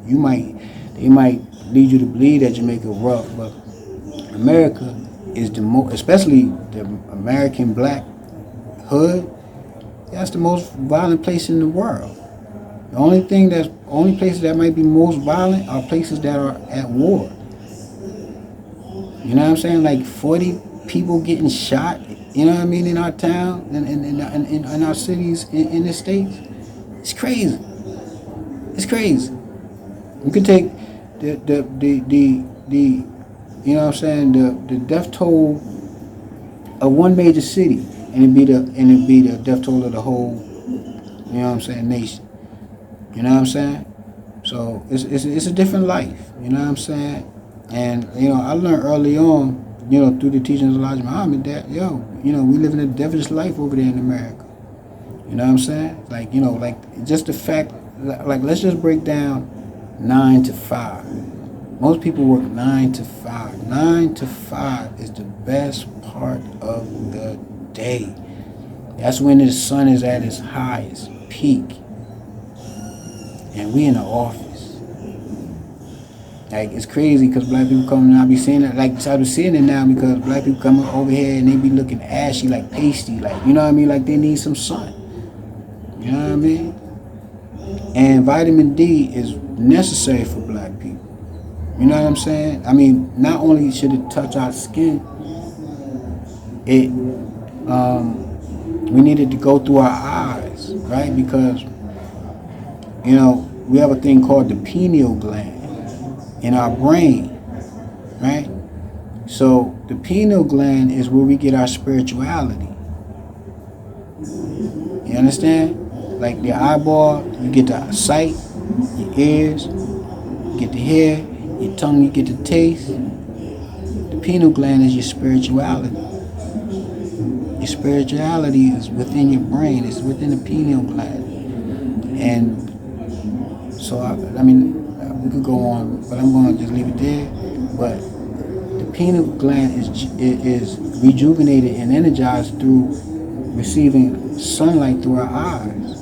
they might lead you to believe that Jamaica rough, but America is the most, especially the American black hood. That's the most violent place in the world. The only places that might be most violent are places that are at war. You know what I'm saying? Like 40 people getting shot. You know what I mean? In our town, in our cities, in the states, it's crazy. It's crazy. You could take the you know what I'm saying, the death toll of one major city, and it'd be the death toll of the whole, you know what I'm saying, nation. You know what I'm saying? So it's a different life. You know what I'm saying? And I learned early on, through the teachings of Elijah Muhammad that we live in a devilish life over there in America. You know what I'm saying? Like just the fact, like let's just break down 9 to 5. Most people work 9 to 5. 9 to 5 is the best part of the day. That's when the sun is at its highest peak, and we in the office. Like, it's crazy because black people come and I be seeing it. Like, I be seeing it now because black people come over here and they be looking ashy, like pasty, like, you know what I mean? Like they need some sun. You know what I mean? And vitamin D is necessary for black people. You know what I'm saying? I mean, not only should it touch our skin, we need it to go through our eyes, right? Because, we have a thing called the pineal gland in our brain, right? So the pineal gland is where we get our spirituality. You understand? Like the eyeball, you get the sight, your ears, you get the hair, your tongue, you get the taste. The pineal gland is your spirituality. Your spirituality is within your brain. It's within the pineal gland. And so, I mean, we could go on, but I'm going to just leave it there. But the pineal gland is rejuvenated and energized through receiving sunlight through our eyes.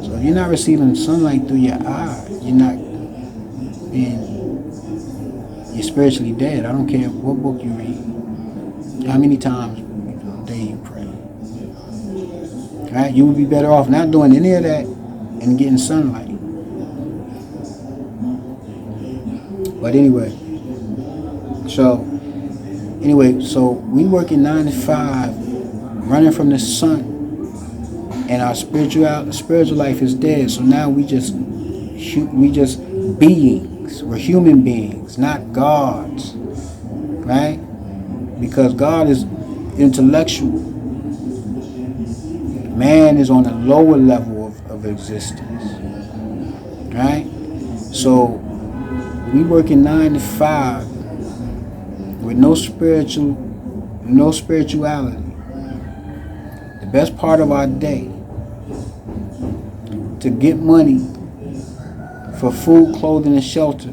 So if you're not receiving sunlight through your eye, you're spiritually dead. I don't care what book you read, how many times a day you pray. Right? You would be better off not doing any of that and getting sunlight. But anyway, so we working 9 to 5, running from the sun, and our spiritual life is dead. So now we just beings. We're human beings, not gods, right? Because God is intellectual. Man is on a lower level of existence, right? So we working 9 to 5 with no spirituality. The best part of our day to get money for food, clothing, and shelter.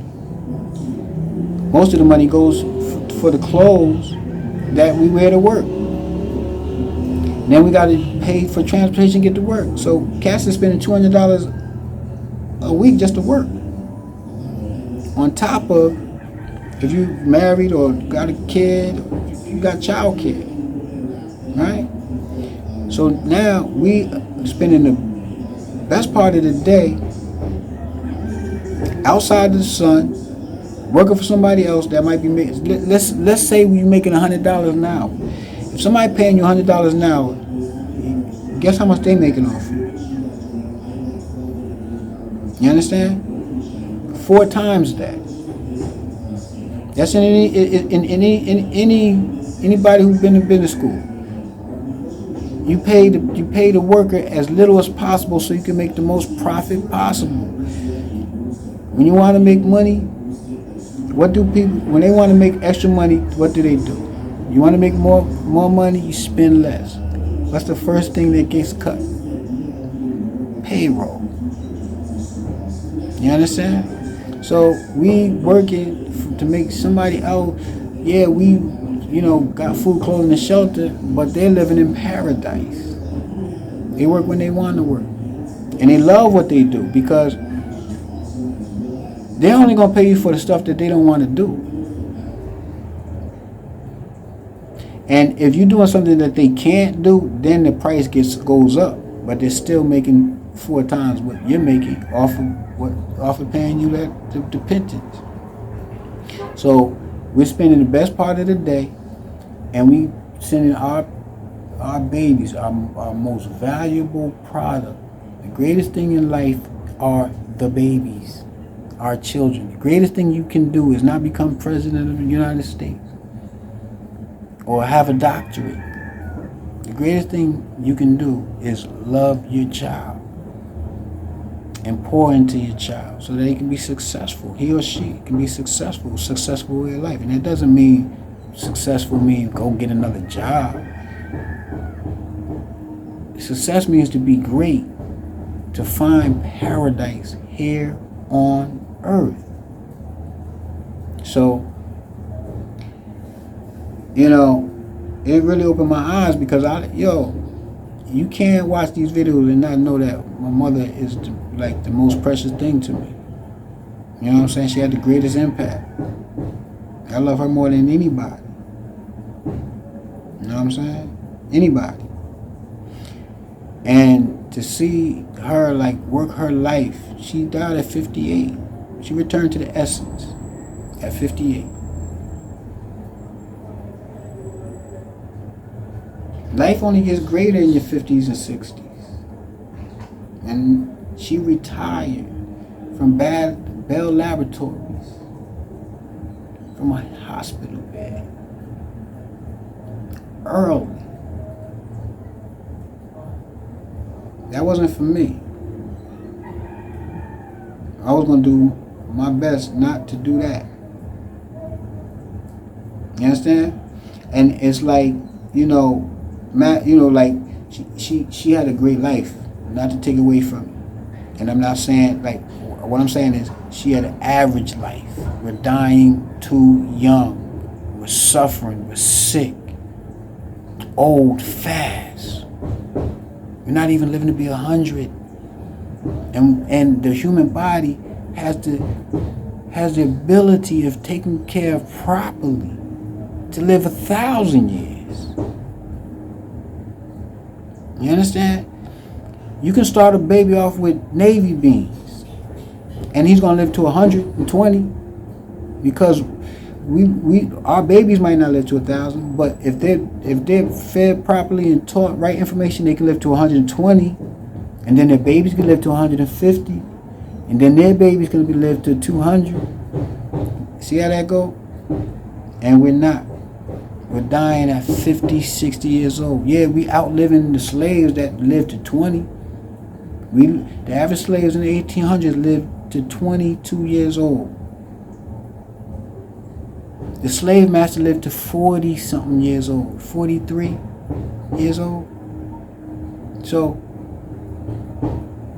Most of the money goes for the clothes that we wear to work. Then we got to pay for transportation to get to work. So Cass is spending $200 a week just to work. On top of, if you married or got a kid, you got child care, right? So now we spending the best part of the day outside of the sun, working for somebody else that might be making. Let's say we're making $100 an hour. If somebody paying you $100 an hour, guess how much they making off you? You understand? 4 times that. That's in anybody who's been in business school. You pay the worker as little as possible so you can make the most profit possible. When you want to make money, what do people, when they want to make extra money, what do? You want to make more money, you spend less. What's the first thing that gets cut? Payroll. You understand? So we working to make somebody else, we got food, clothing, and shelter, but they're living in paradise. They work when they want to work. And they love what they do because They're only gonna pay you for the stuff that they don't want to do. And if you're doing something that they can't do, then the price goes up. But they're still making 4 times what you're making off of paying you the pittance. So we're spending the best part of the day, and we sending our babies, our most valuable product. The greatest thing in life are the babies, our children. The greatest thing you can do is not become president of the United States or have a doctorate. The greatest thing you can do is love your child and pour into your child so that he can be successful. He or she can be successful way of life. And that doesn't mean successful means go get another job. Success means to be great, to find paradise here on earth. So, it really opened my eyes because you can't watch these videos and not know that my mother is the most precious thing to me. You know what I'm saying? She had the greatest impact. I love her more than anybody. You know what I'm saying? Anybody. And to see her work her life, she died at 58. She returned to the essence at 58. Life only gets greater in your 50s and 60s. And she retired from Bell Laboratories, from a hospital bed, early. That wasn't for me. I was going to do my best not to do that. You understand? And it's she had a great life, not to take away from it. And I'm not saying, what I'm saying is she had an average life. We're dying too young. We're suffering. We're sick. Old fast. We're not even living to be 100. And the human body has the ability of taking care of properly to live 1,000 years. You understand? You can start a baby off with navy beans, and he's gonna live to 120, because our babies might not live to 1,000, but if they're fed properly and taught right information, they can live to 120, and then their babies can live to 150, and then their babies can live to 200. See how that go? And we're not. We're dying at 50, 60 years old. Yeah, we outliving the slaves that lived to 20. The average slaves in the 1800s lived to 22 years old. The slave master lived to 40-something years old, 43 years old. So,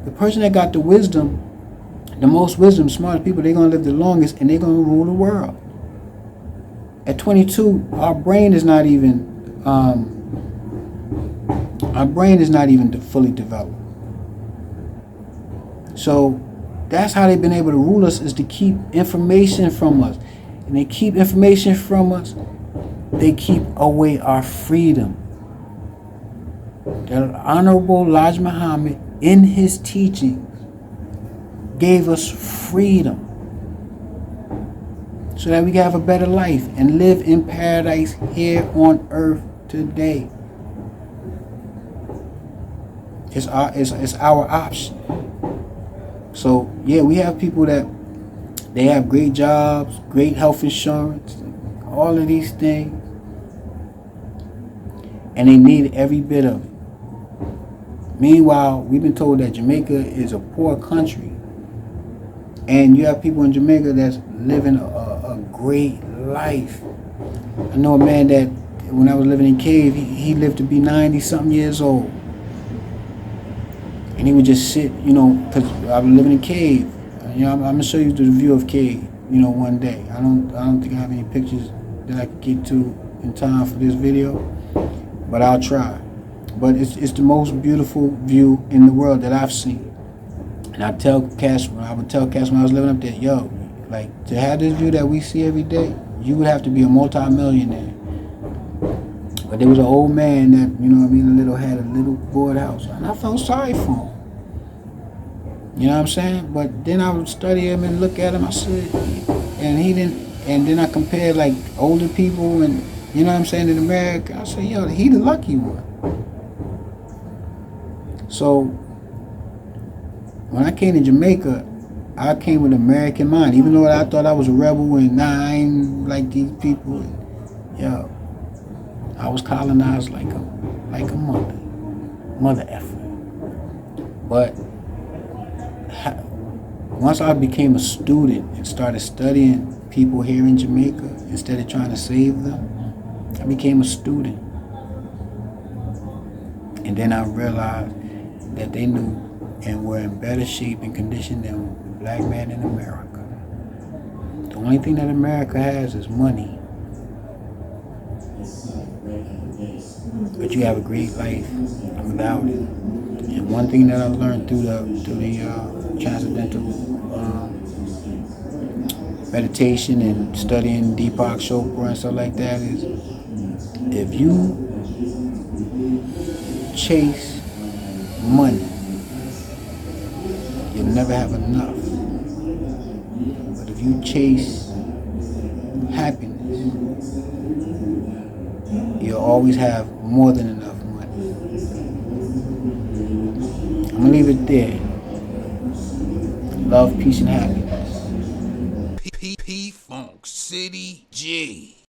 the person that got the wisdom, the most wisdom, smartest people, they're going to live the longest, and they're going to rule the world. At 22, our brain is not even fully developed. So that's how they've been able to rule us, is to keep information from us. And they keep information from us, they keep away our freedom. The Honorable Elijah Muhammad, in his teachings, gave us freedom, so that we can have a better life and live in paradise here on earth today. It's our option. So yeah, we have people that they have great jobs, great health insurance, all of these things, and they need every bit of it. Meanwhile, we've been told that Jamaica is a poor country, and you have people in Jamaica that's living a great life. I know a man that, when I was living in Cave, he lived to be 90-something years old. And he would just sit, because I was living in Cave. I'm going to show you the view of Cave, one day. I don't think I have any pictures that I can get to in time for this video, but I'll try. But it's the most beautiful view in the world that I've seen. And I would tell Cash when I was living up there, yo, Like, to have this view that we see every day, you would have to be a multi-millionaire. But there was an old man that, had a little board house. And I felt sorry for him. You know what I'm saying? But then I would study him and look at him. I said, and he didn't, and then I compared like older people and, you know what I'm saying, in America. I said, yo, he the lucky one. So when I came to Jamaica, I came with an American mind. Even though I thought I was a rebel and nah, I ain't like these people. Yo, I was colonized like a mother effer. But once I became a student and started studying people here in Jamaica instead of trying to save them, I became a student. And then I realized that they knew and were in better shape and condition than the black man in America. The only thing that America has is money. But you have a great life without it. And one thing that I learned through the transcendental meditation and studying Deepak Chopra and stuff like that is, if you chase money, you'll never have enough. But if you chase happiness, you'll always have more than enough money. I'm gonna leave it there. Love, peace, and happiness. P Funk City G.